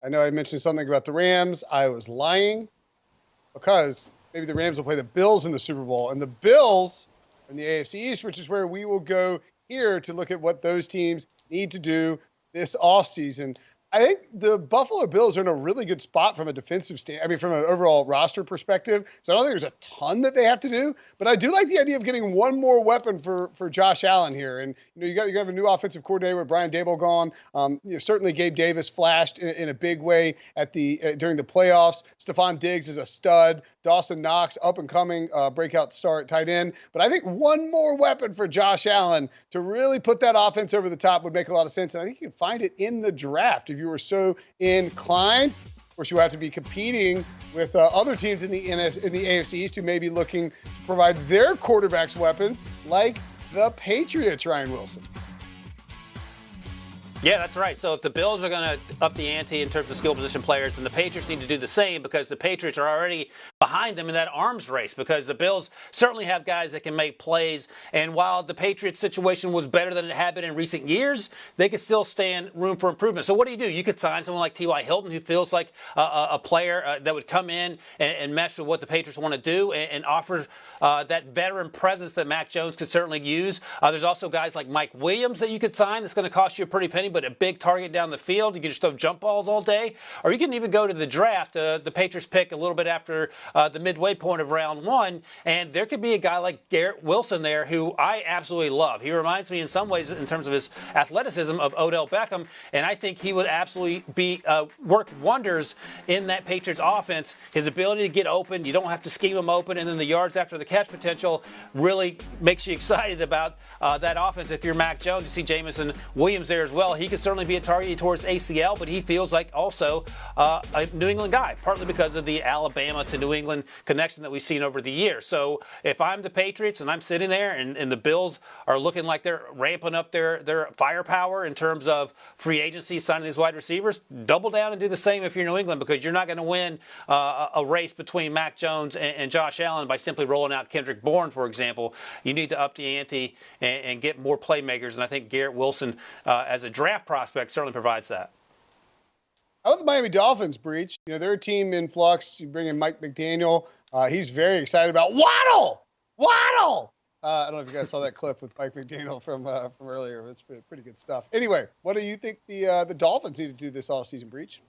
I know I mentioned something about the Rams. I was lying because maybe the Rams will play the Bills in the Super Bowl. And the Bills are in the AFC East, which is where we will go here to look at what those teams need to do this offseason. I think the Buffalo Bills are in a really good spot from a defensive from an overall roster perspective. So I don't think there's a ton that they have to do, but I do like the idea of getting one more weapon for Josh Allen here. And you have a new offensive coordinator with Brian Daboll gone. Certainly Gabe Davis flashed in a big way at during the playoffs. Stephon Diggs is a stud. Dawson Knox, up and coming breakout star at tight end. But I think one more weapon for Josh Allen to really put that offense over the top would make a lot of sense. And I think you can find it in the draft if you were so inclined. Of course, you have to be competing with other teams in the AFC East who may be looking to provide their quarterbacks weapons, like the Patriots, Ryan Wilson. Yeah, that's right. So if the Bills are going to up the ante in terms of skill position players, then the Patriots need to do the same, because the Patriots are already behind them in that arms race, because the Bills certainly have guys that can make plays. And while the Patriots situation was better than it had been in recent years, they could still stand room for improvement. So what do? You could sign someone like T.Y. Hilton, who feels like a player that would come in and mesh with what the Patriots want to do and offer that veteran presence that Mac Jones could certainly use. There's also guys like Mike Williams that you could sign. That's going to cost you a pretty penny, but a big target down the field. You can just throw jump balls all day. Or you can even go to the draft. The Patriots pick a little bit after the midway point of round one, and there could be a guy like Garrett Wilson there who I absolutely love. He reminds me in some ways, in terms of his athleticism, of Odell Beckham, and I think he would absolutely be work wonders in that Patriots offense. His ability to get open, you don't have to scheme him open, and then the yards after the catch potential really makes you excited about that offense. If you're Mac Jones, you see Jamison Williams there as well. He could certainly be a target towards ACL, but he feels like also a New England guy, partly because of the Alabama to New England connection that we've seen over the years. So if I'm the Patriots and I'm sitting there and the Bills are looking like they're ramping up their firepower in terms of free agency, signing these wide receivers, double down and do the same if you're New England, because you're not going to win a race between Mac Jones and Josh Allen by simply rolling out Kendrick Bourne, for example. You need to up the ante and get more playmakers, and I think Garrett Wilson, as a draft prospect, certainly provides that. How about the Miami Dolphins, Breach? They're a team in flux. You bring in Mike McDaniel. He's very excited about Waddle! I don't know if you guys saw that clip with Mike McDaniel from earlier. It's pretty good stuff. Anyway, what do you think the Dolphins need to do this offseason, Breach?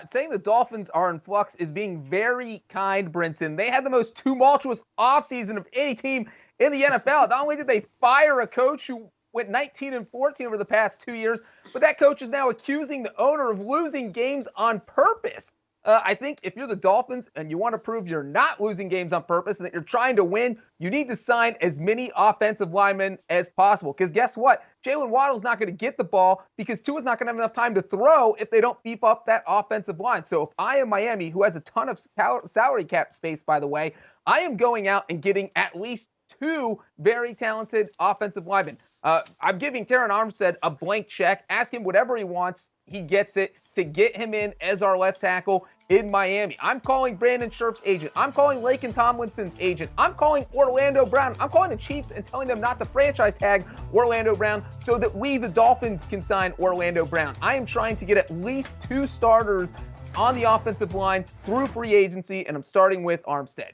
Saying the Dolphins are in flux is being very kind, Brinson. They had the most tumultuous offseason of any team in the NFL. Not only did they fire a coach who went 19-14 over the past 2 years, but that coach is now accusing the owner of losing games on purpose. I think if you're the Dolphins and you want to prove you're not losing games on purpose and that you're trying to win, you need to sign as many offensive linemen as possible. Because guess what? Jalen Waddle's not going to get the ball because Tua's not going to have enough time to throw if they don't beef up that offensive line. So if I am Miami, who has a ton of salary cap space, by the way, I am going out and getting at least 2 very talented offensive linemen. I'm giving Terron Armstead a blank check. Ask him whatever he wants. He gets it to get him in as our left tackle in Miami. I'm calling Brandon Scherf's agent. I'm calling Laken Tomlinson's agent. I'm calling Orlando Brown. I'm calling the Chiefs and telling them not to franchise tag Orlando Brown so that we, the Dolphins, can sign Orlando Brown. I am trying to get at least 2 starters on the offensive line through free agency, and I'm starting with Armstead.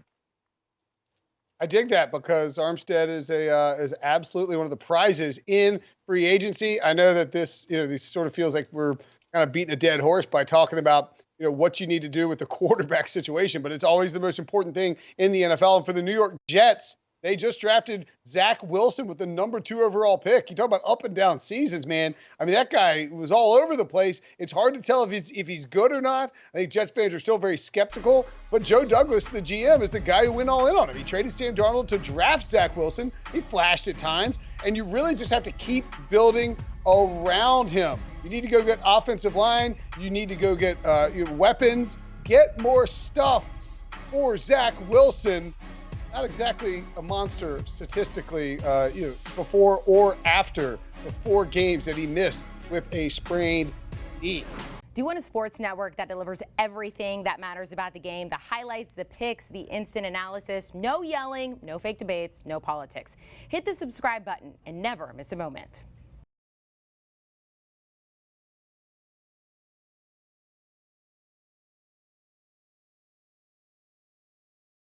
I dig that because Armstead is absolutely one of the prizes in free agency. I know that this sort of feels like we're kind of beating a dead horse by talking about what you need to do with the quarterback situation, but it's always the most important thing in the NFL. And for the New York Jets, they just drafted Zach Wilson with the number 2 overall pick. You talk about up and down seasons, man. I mean, that guy was all over the place. It's hard to tell if he's good or not. I think Jets fans are still very skeptical. But Joe Douglas, the GM, is the guy who went all in on him. He traded Sam Darnold to draft Zach Wilson. He flashed at times. And you really just have to keep building around him. You need to go get offensive line. You need to go get weapons. Get more stuff for Zach Wilson. Not exactly a monster statistically, before or after the 4 games that he missed with a sprained knee. Do you want a sports network that delivers everything that matters about the game? The highlights, the picks, the instant analysis, no yelling, no fake debates, no politics. Hit the subscribe button and never miss a moment.